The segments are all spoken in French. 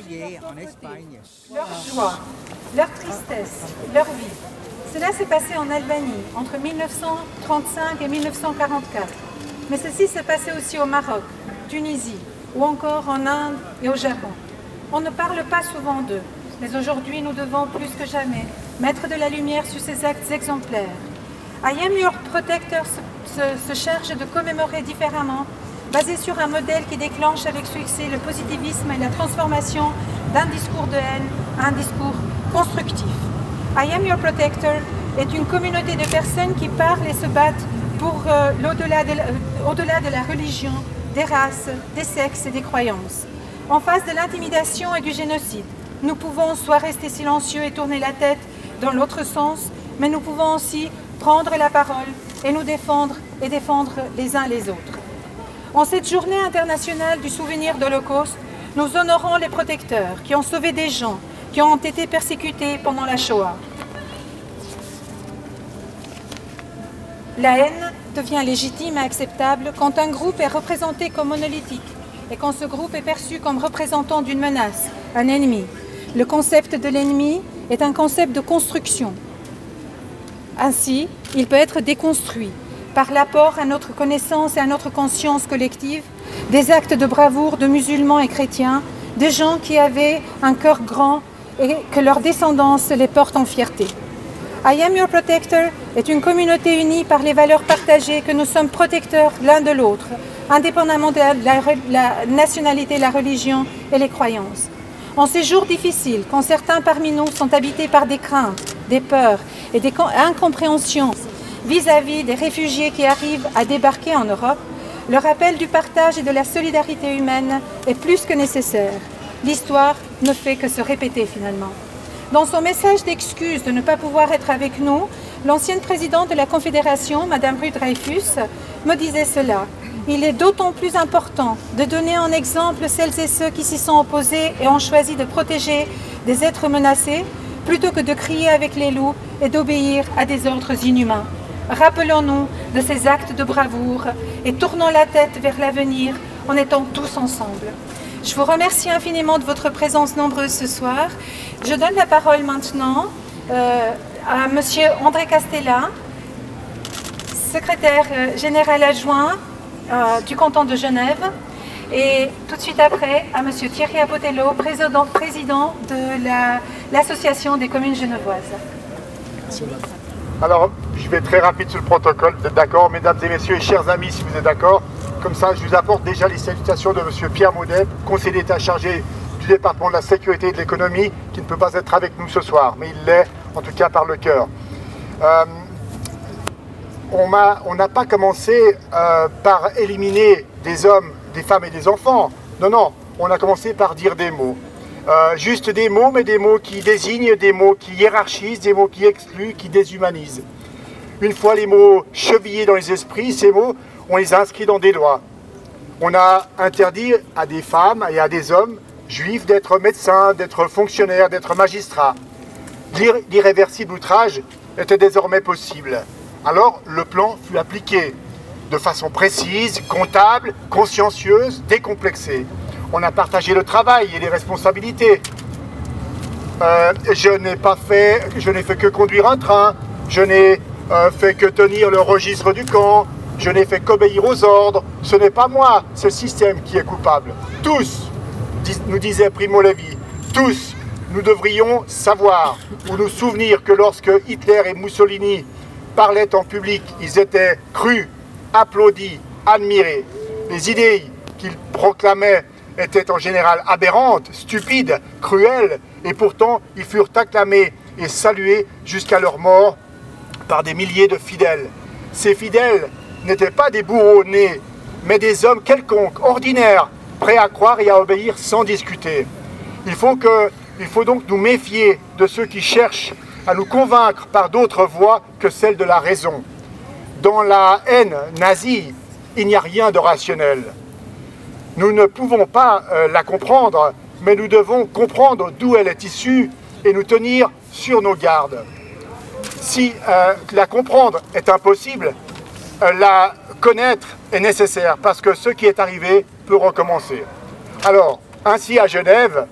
particulier en Espagne. Leur joie, leur tristesse, leur vie. Cela s'est passé en Albanie entre 1935 et 1944. Mais ceci s'est passé aussi au Maroc, Tunisie ou encore en Inde et au Japon. On ne parle pas souvent d'eux, mais aujourd'hui nous devons plus que jamais mettre de la lumière sur ces actes exemplaires. I Am Your Protector se charge de commémorer différemment, basé sur un modèle qui déclenche avec succès le positivisme et la transformation d'un discours de haine à un discours constructif. I Am Your Protector est une communauté de personnes qui parlent et se battent pour au-delà de la religion, des races, des sexes et des croyances. En face de l'intimidation et du génocide, nous pouvons soit rester silencieux et tourner la tête dans l'autre sens, mais nous pouvons aussi prendre la parole et nous défendre et défendre les uns les autres. En cette journée internationale du souvenir de l'Holocauste, nous honorons les protecteurs qui ont sauvé des gens qui ont été persécutés pendant la Shoah. La haine devient légitime et acceptable quand un groupe est représenté comme monolithique et quand ce groupe est perçu comme représentant d'une menace, un ennemi. Le concept de l'ennemi est un concept de construction. Ainsi, il peut être déconstruit par l'apport à notre connaissance et à notre conscience collective des actes de bravoure de musulmans et chrétiens, des gens qui avaient un cœur grand et que leur descendance les porte en fierté. I Am Your Protector est une communauté unie par les valeurs partagées que nous sommes protecteurs l'un de l'autre, indépendamment de la nationalité, la religion et les croyances. En ces jours difficiles, quand certains parmi nous sont habités par des craintes, des peurs et des incompréhensions vis-à-vis des réfugiés qui arrivent à débarquer en Europe, le rappel du partage et de la solidarité humaine est plus que nécessaire. L'histoire ne fait que se répéter finalement. Dans son message d'excuse de ne pas pouvoir être avec nous, l'ancienne présidente de la Confédération, Mme Ruth Dreifuss, me disait cela. Il est d'autant plus important de donner en exemple celles et ceux qui s'y sont opposés et ont choisi de protéger des êtres menacés, plutôt que de crier avec les loups et d'obéir à des ordres inhumains. Rappelons-nous de ces actes de bravoure et tournons la tête vers l'avenir en étant tous ensemble. Je vous remercie infiniment de votre présence nombreuse ce soir. Je donne la parole maintenant à M. André Castella, secrétaire général adjoint du canton de Genève, et tout de suite après à M. Thierry Apotello, président de l'Association des communes genevoises. Alors, je vais très rapide sur le protocole, vous êtes d'accord, mesdames et messieurs et chers amis, si vous êtes d'accord. Comme ça, je vous apporte déjà les salutations de M. Pierre Maudet, conseiller d'État chargé du département de la sécurité et de l'économie, qui ne peut pas être avec nous ce soir, mais il l'est, en tout cas par le cœur. On n'a pas commencé par éliminer des hommes, des femmes et des enfants. Non, non, on a commencé par dire des mots. Juste des mots, mais des mots qui désignent, des mots qui hiérarchisent, des mots qui excluent, qui déshumanisent. Une fois les mots chevillés dans les esprits, ces mots, on les a inscrits dans des lois. On a interdit à des femmes et à des hommes juifs d'être médecins, d'être fonctionnaires, d'être magistrats. L'irréversible outrage était désormais possible. Alors le plan fut appliqué de façon précise, comptable, consciencieuse, décomplexée. On a partagé le travail et les responsabilités. Je n'ai fait que conduire un train, je n'ai fait que tenir le registre du camp, je n'ai fait qu'obéir aux ordres. Ce n'est pas moi, c'est le système qui est coupable. Tous, nous disait Primo Levi, tous, nous devrions savoir ou nous souvenir que lorsque Hitler et Mussolini parlaient en public, ils étaient crus, applaudis, admirés. Les idées qu'ils proclamaient étaient en général aberrantes, stupides, cruelles, et pourtant ils furent acclamés et salués jusqu'à leur mort par des milliers de fidèles. Ces fidèles n'étaient pas des bourreaux nés, mais des hommes quelconques, ordinaires, prêts à croire et à obéir sans discuter. Il faut donc nous méfier de ceux qui cherchent à nous convaincre par d'autres voies que celle de la raison. Dans la haine nazie, il n'y a rien de rationnel. Nous ne pouvons pas la comprendre, mais nous devons comprendre d'où elle est issue et nous tenir sur nos gardes. Si la comprendre est impossible, la connaître est nécessaire, parce que ce qui est arrivé peut recommencer. Alors, ainsi à Genève,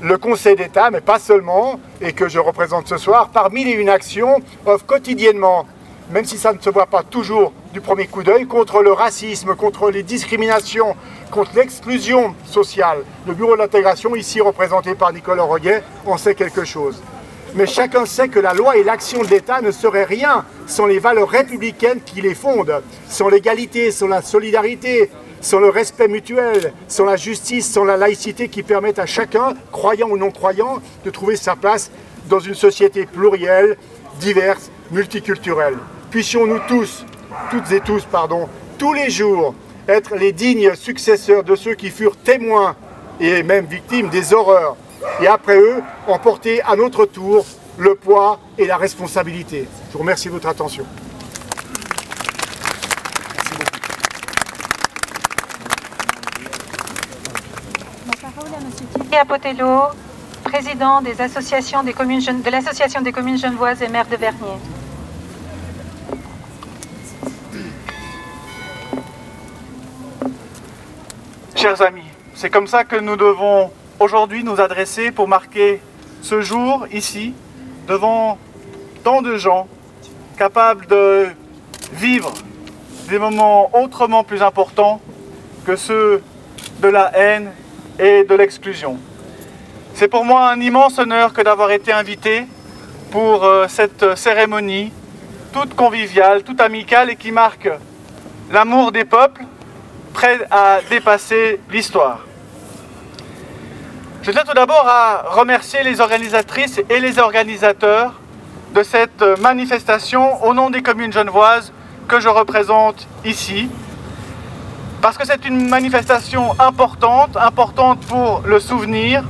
le Conseil d'État, mais pas seulement, et que je représente ce soir, par mille et une actions, offre quotidiennement, même si ça ne se voit pas toujours du premier coup d'œil, contre le racisme, contre les discriminations, contre l'exclusion sociale. Le Bureau de l'intégration, ici représenté par Nicolas Roguet, en sait quelque chose. Mais chacun sait que la loi et l'action de l'État ne seraient rien sans les valeurs républicaines qui les fondent, sans l'égalité, sans la solidarité, sans le respect mutuel, sans la justice, sans la laïcité qui permettent à chacun, croyant ou non croyant, de trouver sa place dans une société plurielle, diverse, multiculturelle. Puissions-nous tous, toutes et tous, tous les jours, être les dignes successeurs de ceux qui furent témoins et même victimes des horreurs, et après eux, emporter à notre tour le poids et la responsabilité. Je vous remercie de votre attention. La parole est à M. Thierry Apotello, président de l'Association des communes genevoises et maire de Vernier. Chers amis, c'est comme ça que nous devons aujourd'hui nous adresser pour marquer ce jour ici, devant tant de gens capables de vivre des moments autrement plus importants que ceux de la haine et de l'exclusion. C'est pour moi un immense honneur que d'avoir été invité pour cette cérémonie toute conviviale, toute amicale et qui marque l'amour des peuples prêt à dépasser l'histoire. Je tiens tout d'abord à remercier les organisatrices et les organisateurs de cette manifestation au nom des communes genevoises que je représente ici, parce que c'est une manifestation importante pour le souvenir,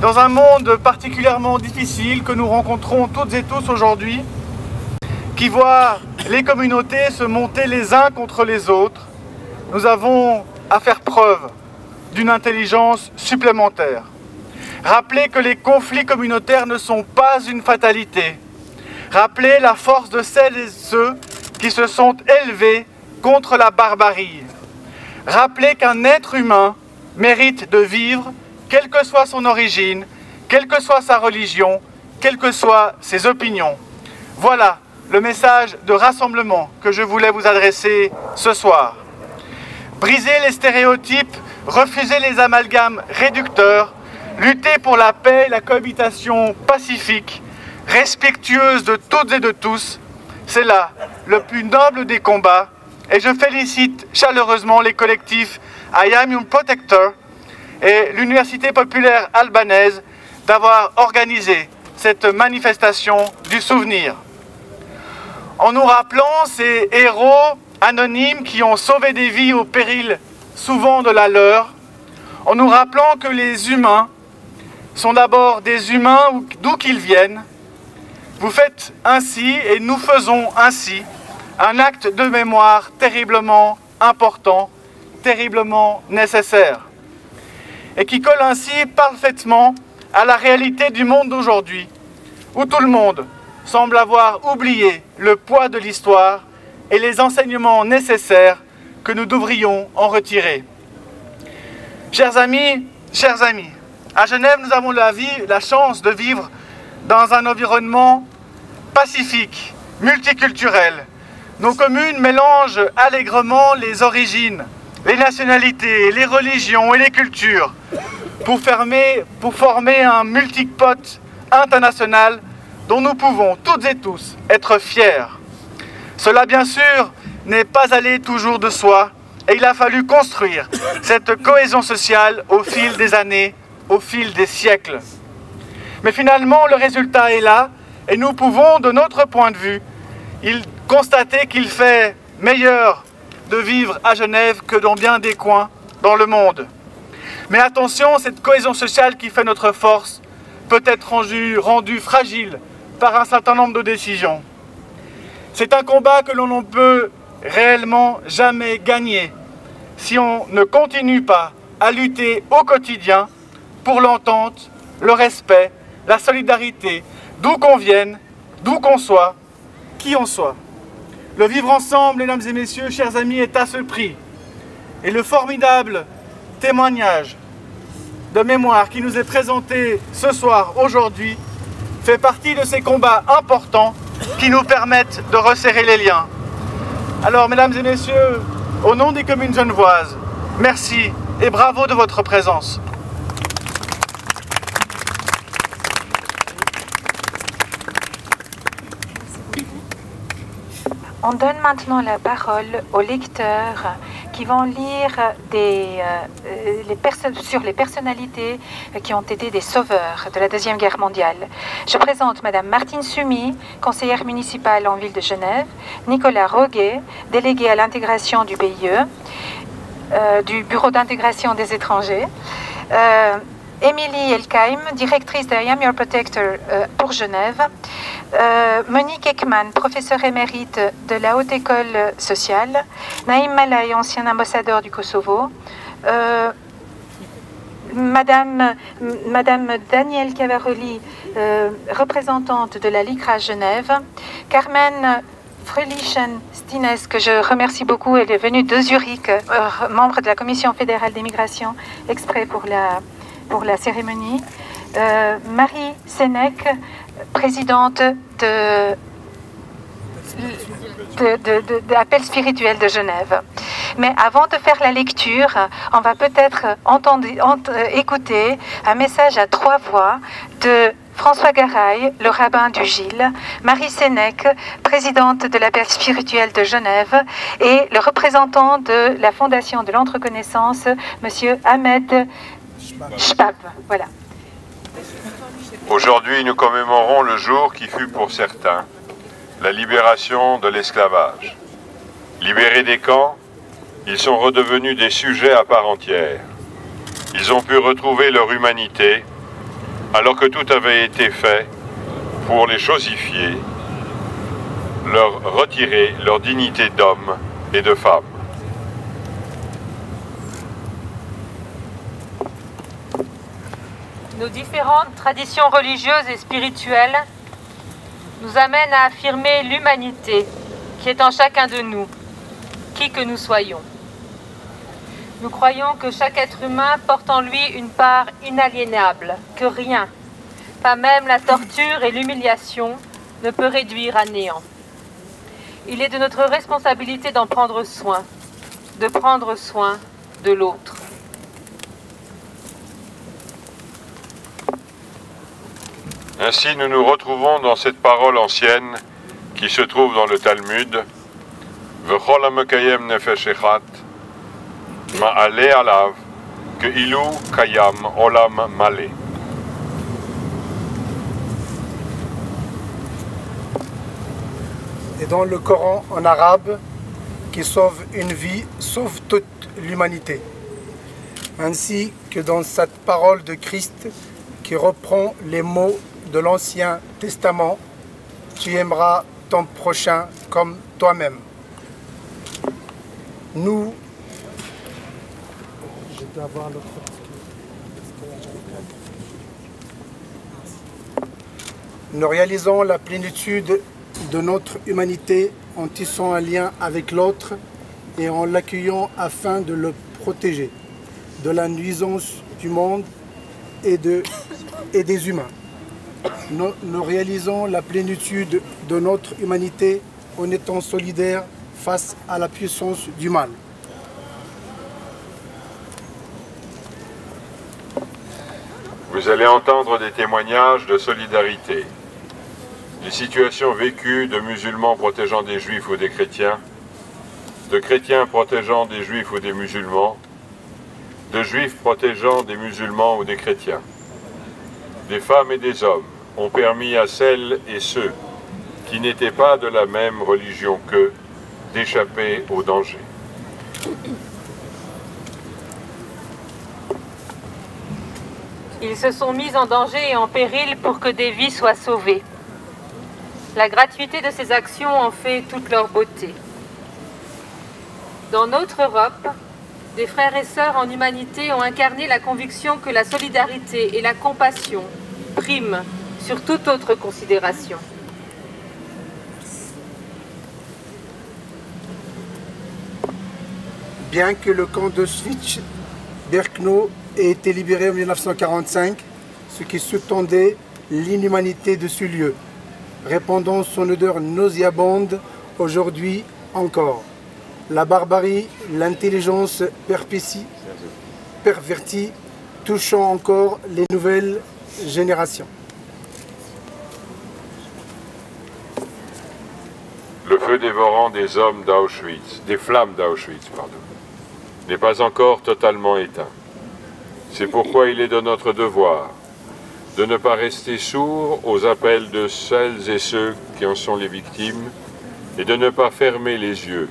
dans un monde particulièrement difficile que nous rencontrons toutes et tous aujourd'hui, qui voit les communautés se monter les uns contre les autres. Nous avons à faire preuve d'une intelligence supplémentaire. Rappeler que les conflits communautaires ne sont pas une fatalité. Rappeler la force de celles et ceux qui se sont élevés contre la barbarie. Rappeler qu'un être humain mérite de vivre, quelle que soit son origine, quelle que soit sa religion, quelles que soient ses opinions. Voilà le message de rassemblement que je voulais vous adresser ce soir. Briser les stéréotypes, refuser les amalgames réducteurs, lutter pour la paix et la cohabitation pacifique, respectueuse de toutes et de tous, c'est là le plus noble des combats et je félicite chaleureusement les collectifs I Am Your Protector et l'Université populaire albanaise d'avoir organisé cette manifestation du souvenir. En nous rappelant ces héros anonymes qui ont sauvé des vies au péril souvent de la leur, en nous rappelant que les humains sont d'abord des humains d'où qu'ils viennent, vous faites ainsi et nous faisons ainsi un acte de mémoire terriblement important, terriblement nécessaire, et qui colle ainsi parfaitement à la réalité du monde d'aujourd'hui, où tout le monde semble avoir oublié le poids de l'histoire et les enseignements nécessaires que nous devrions en retirer. Chers amis, à Genève, nous avons la chance de vivre dans un environnement pacifique, multiculturel. Nos communes mélangent allègrement les origines, les nationalités, les religions et les cultures pour former un multipote international dont nous pouvons toutes et tous être fiers. Cela, bien sûr, n'est pas allé toujours de soi et il a fallu construire cette cohésion sociale au fil des années, au fil des siècles. Mais finalement, le résultat est là et nous pouvons, de notre point de vue, constater qu'il fait meilleur de vivre à Genève que dans bien des coins dans le monde. Mais attention, cette cohésion sociale qui fait notre force peut être rendue fragile par un certain nombre de décisions. C'est un combat que l'on ne peut réellement jamais gagner si on ne continue pas à lutter au quotidien pour l'entente, le respect, la solidarité, d'où qu'on vienne, d'où qu'on soit, qui on soit. Le vivre ensemble, mesdames et messieurs, chers amis, est à ce prix. Et le formidable témoignage de mémoire qui nous est présenté ce soir, aujourd'hui, fait partie de ces combats importants qui nous permettent de resserrer les liens. Alors, mesdames et messieurs, au nom des communes genevoises, merci et bravo de votre présence. On donne maintenant la parole aux lecteurs qui vont lire sur les personnalités qui ont été des sauveurs de la Deuxième Guerre mondiale. Je présente Madame Martine Sumy, conseillère municipale en ville de Genève, Nicolas Roguet, délégué à l'intégration du BIE, du Bureau d'intégration des étrangers, Émilie Elkheim, directrice de I Am Your Protector pour Genève, Monique Ekman, professeure émérite de la Haute École sociale, Naïm Malay, ancien ambassadeur du Kosovo, Madame Danielle Cavaroli, représentante de la LICRA Genève, Carmen Fröhlichen-Stines, que je remercie beaucoup, elle est venue de Zurich, membre de la Commission fédérale d'immigration, exprès pour la cérémonie, Marie Sénèque, présidente de l'Appel spirituel de Genève. Mais avant de faire la lecture, on va peut-être écouter un message à 3 voix de François Garay, le rabbin du Gilles, Marie Sénèque, présidente de l'Appel spirituel de Genève, et le représentant de la Fondation de l'Entreconnaissance, Monsieur Ahmed Shbab. Voilà. Aujourd'hui, nous commémorons le jour qui fut pour certains la libération de l'esclavage. Libérés des camps, ils sont redevenus des sujets à part entière. Ils ont pu retrouver leur humanité, alors que tout avait été fait pour les chosifier, leur retirer leur dignité d'homme et de femme. Nos différentes traditions religieuses et spirituelles nous amènent à affirmer l'humanité qui est en chacun de nous, qui que nous soyons. Nous croyons que chaque être humain porte en lui une part inaliénable, que rien, pas même la torture et l'humiliation, ne peut réduire à néant. Il est de notre responsabilité d'en prendre soin, de prendre soin de l'autre. Ainsi, nous nous retrouvons dans cette parole ancienne qui se trouve dans le Talmud. V'chol hamekayem nefesh echat, ma'aleh alav, ke'ilu kayam olam maleh. Et dans le Coran en arabe, qui sauve une vie, sauve toute l'humanité. Ainsi que dans cette parole de Christ qui reprend les mots de l'Ancien Testament, tu aimeras ton prochain comme toi-même. Nous réalisons la plénitude de notre humanité en tissant un lien avec l'autre et en l'accueillant afin de le protéger de la nuisance du monde et des humains. Nous réalisons la plénitude de notre humanité en étant solidaires face à la puissance du mal. Vous allez entendre des témoignages de solidarité, des situations vécues de musulmans protégeant des juifs ou des chrétiens, de chrétiens protégeant des juifs ou des musulmans, de juifs protégeant des musulmans ou des chrétiens. Des femmes et des hommes ont permis à celles et ceux qui n'étaient pas de la même religion qu'eux d'échapper au danger. Ils se sont mis en danger et en péril pour que des vies soient sauvées. La gratuité de ces actions en fait toute leur beauté. Dans notre Europe, des frères et sœurs en humanité ont incarné la conviction que la solidarité et la compassion priment sur toute autre considération. Bien que le camp d'Auschwitz-Birkenau ait été libéré en 1945, ce qui sous-tendait l'inhumanité de ce lieu, répandant son odeur nauséabonde aujourd'hui encore. La barbarie, l'intelligence pervertie, touchant encore les nouvelles générations. Le feu dévorant des hommes d'Auschwitz, des flammes d'Auschwitz, pardon, n'est pas encore totalement éteint. C'est pourquoi il est de notre devoir de ne pas rester sourds aux appels de celles et ceux qui en sont les victimes et de ne pas fermer les yeux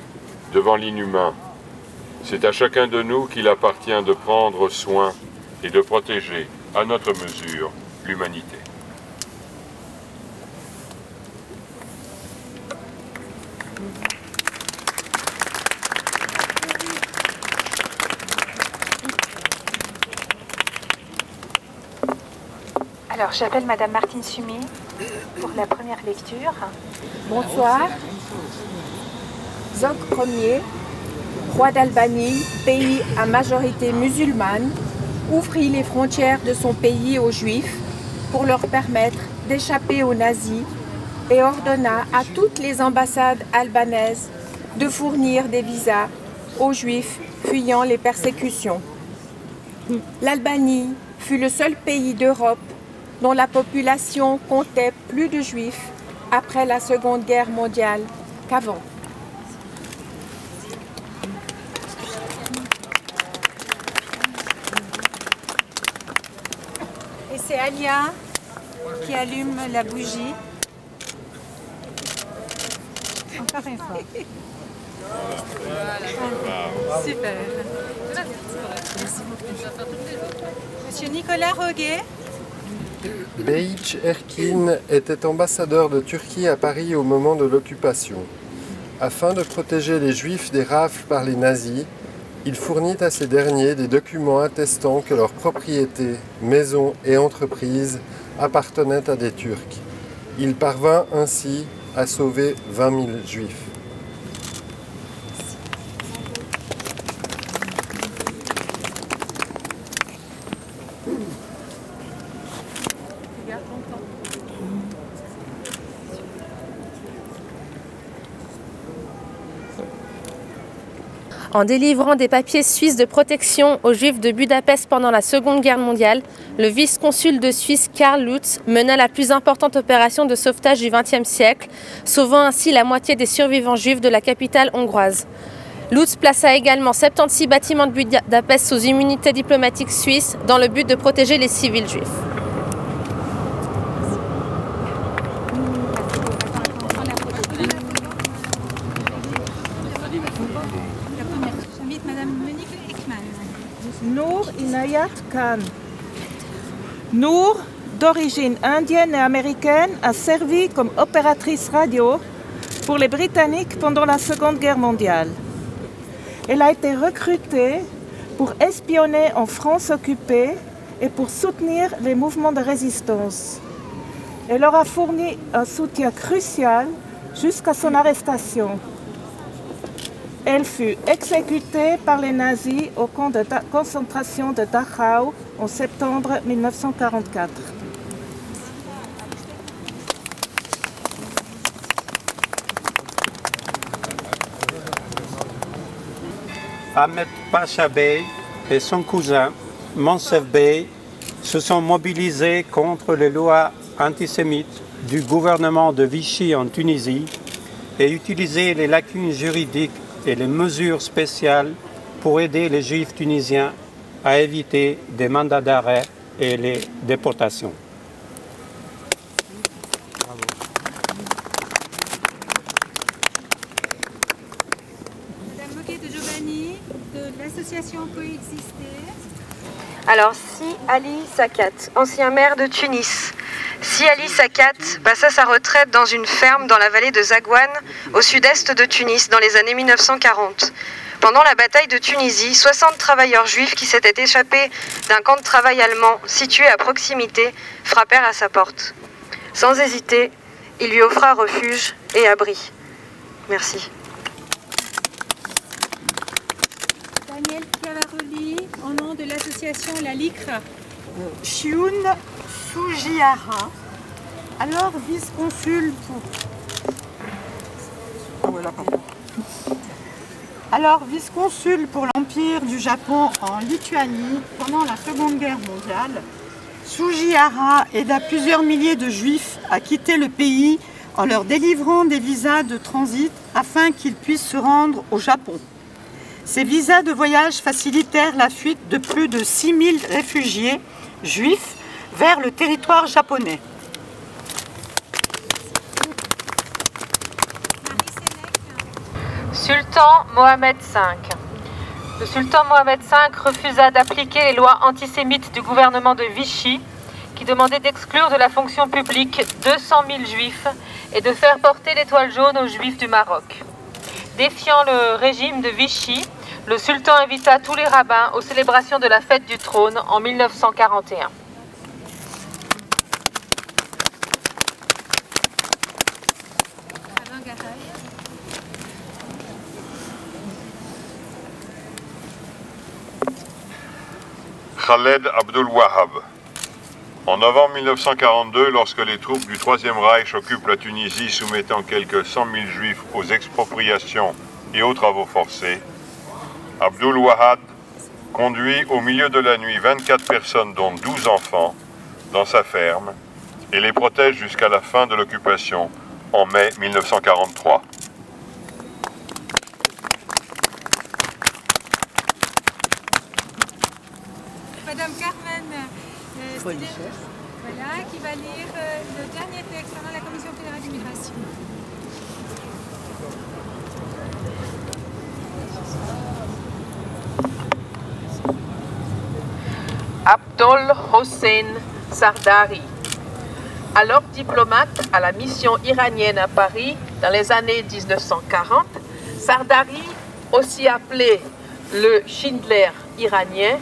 devant l'inhumain. C'est à chacun de nous qu'il appartient de prendre soin et de protéger à notre mesure l'humanité. Alors, j'appelle Madame Martine Sumi pour la première lecture. Bonsoir. Zog Ier, roi d'Albanie, pays à majorité musulmane, ouvrit les frontières de son pays aux Juifs pour leur permettre d'échapper aux nazis et ordonna à toutes les ambassades albanaises de fournir des visas aux Juifs fuyant les persécutions. L'Albanie fut le seul pays d'Europe dont la population comptait plus de Juifs après la Seconde Guerre mondiale qu'avant. Et c'est Alia qui allume la bougie. Encore une fois. Super. Merci beaucoup. Monsieur Nicolas Roguet. Beyic Erkin était ambassadeur de Turquie à Paris au moment de l'occupation. Afin de protéger les Juifs des rafles par les nazis, il fournit à ces derniers des documents attestant que leurs propriétés, maisons et entreprises appartenaient à des Turcs. Il parvint ainsi à sauver 20 000 Juifs. En délivrant des papiers suisses de protection aux Juifs de Budapest pendant la Seconde Guerre mondiale, le vice-consul de Suisse Karl Lutz mena la plus importante opération de sauvetage du XXe siècle, sauvant ainsi la moitié des survivants juifs de la capitale hongroise. Lutz plaça également 76 bâtiments de Budapest sous immunité diplomatique suisse dans le but de protéger les civils juifs. Noor Inayat Khan. Noor, d'origine indienne et américaine, a servi comme opératrice radio pour les Britanniques pendant la Seconde Guerre mondiale. Elle a été recrutée pour espionner en France occupée et pour soutenir les mouvements de résistance. Elle leur a fourni un soutien crucial jusqu'à son arrestation. Elle fut exécutée par les nazis au camp de concentration de Dachau en septembre 1944. Ahmed Pacha Bey et son cousin Monsef Bey se sont mobilisés contre les lois antisémites du gouvernement de Vichy en Tunisie et utilisé les lacunes juridiques et les mesures spéciales pour aider les Juifs tunisiens à éviter des mandats d'arrêt et les déportations. Madame Moquet de Giovanni, de l'association Coexister. Alors, Si Ali Sakat, ancien maire de Tunis. Si Ali Sakat passa sa retraite dans une ferme dans la vallée de Zagouane, au sud-est de Tunis, dans les années 1940. Pendant la bataille de Tunisie, 60 travailleurs juifs qui s'étaient échappés d'un camp de travail allemand situé à proximité frappèrent à sa porte. Sans hésiter, il lui offra refuge et abri. Merci. Daniel Chiavaroli, au nom de l'association La Licra. Chiun Sugihara, alors vice-consul pour... Alors vice-consul pour l'Empire du Japon en Lituanie pendant la Seconde Guerre mondiale, Sugihara aida plusieurs milliers de Juifs à quitter le pays en leur délivrant des visas de transit afin qu'ils puissent se rendre au Japon. Ces visas de voyage facilitèrent la fuite de plus de 6000 réfugiés juifs vers le territoire japonais. Sultan Mohamed V. Le sultan Mohamed V refusa d'appliquer les lois antisémites du gouvernement de Vichy qui demandait d'exclure de la fonction publique 200 000 juifs et de faire porter l'étoile jaune aux juifs du Maroc. Défiant le régime de Vichy, le sultan invita tous les rabbins aux célébrations de la fête du trône en 1941. Khaled Abdul Wahab. En novembre 1942, lorsque les troupes du Troisième Reich occupent la Tunisie, soumettant quelques 100 000 juifs aux expropriations et aux travaux forcés, Abdul Wahab conduit au milieu de la nuit 24 personnes, dont 12 enfants, dans sa ferme et les protège jusqu'à la fin de l'occupation en mai 1943. Madame Carmen voilà, qui va lire le dernier texte avant la Commission fédérale d'immigration. Abdol Hossein Sardari. Alors diplomate à la mission iranienne à Paris dans les années 1940, Sardari, aussi appelé le Schindler iranien,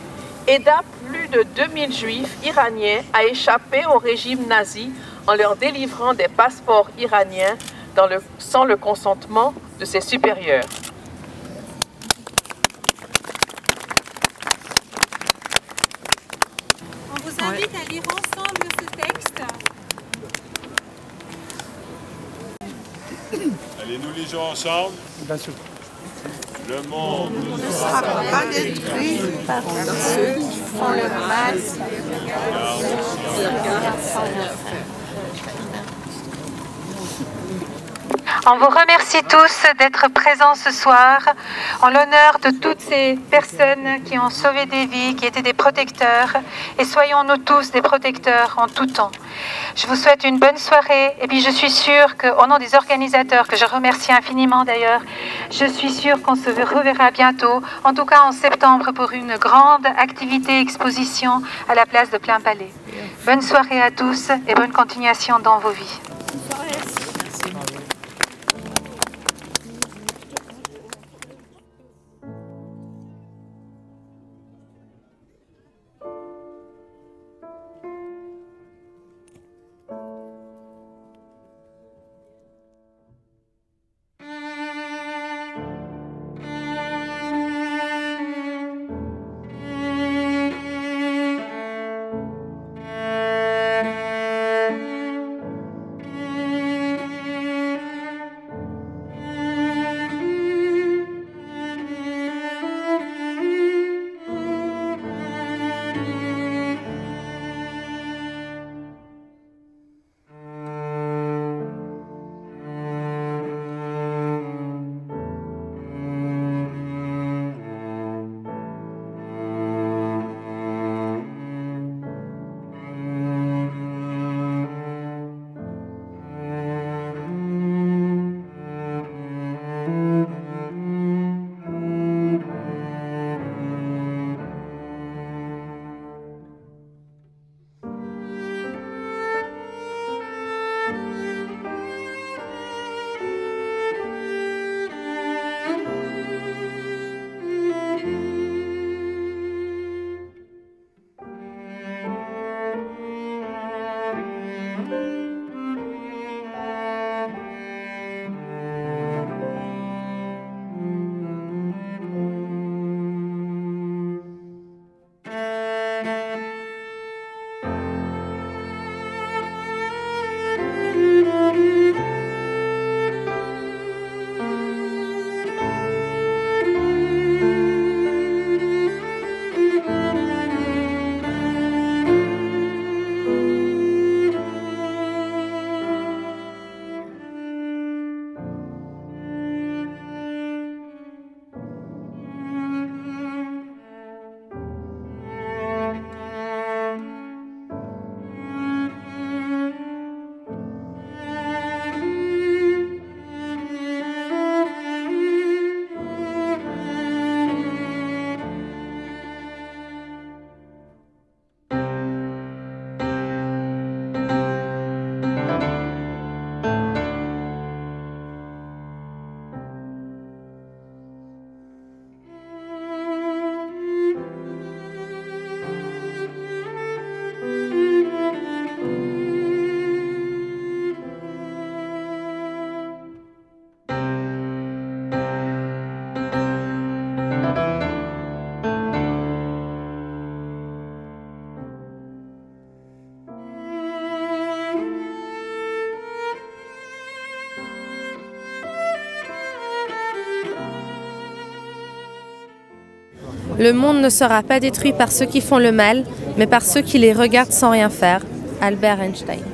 aida plus de 2000 juifs iraniens à échapper au régime nazi en leur délivrant des passeports iraniens sans le consentement de ses supérieurs. On vous invite à lire ensemble ce texte. Allez, nous lisons ensemble. Le monde ne sera pas détruit par ceux qui font le mal. On vous remercie tous d'être présents ce soir en l'honneur de toutes ces personnes qui ont sauvé des vies, qui étaient des protecteurs, et soyons-nous tous des protecteurs en tout temps. Je vous souhaite une bonne soirée et puis je suis sûre qu'au nom des organisateurs, que je remercie infiniment d'ailleurs, je suis sûre qu'on se reverra bientôt, en tout cas en septembre pour une grande activité exposition à la place de Plein Palais. Bonne soirée à tous et bonne continuation dans vos vies. Le monde ne sera pas détruit par ceux qui font le mal, mais par ceux qui les regardent sans rien faire. Albert Einstein.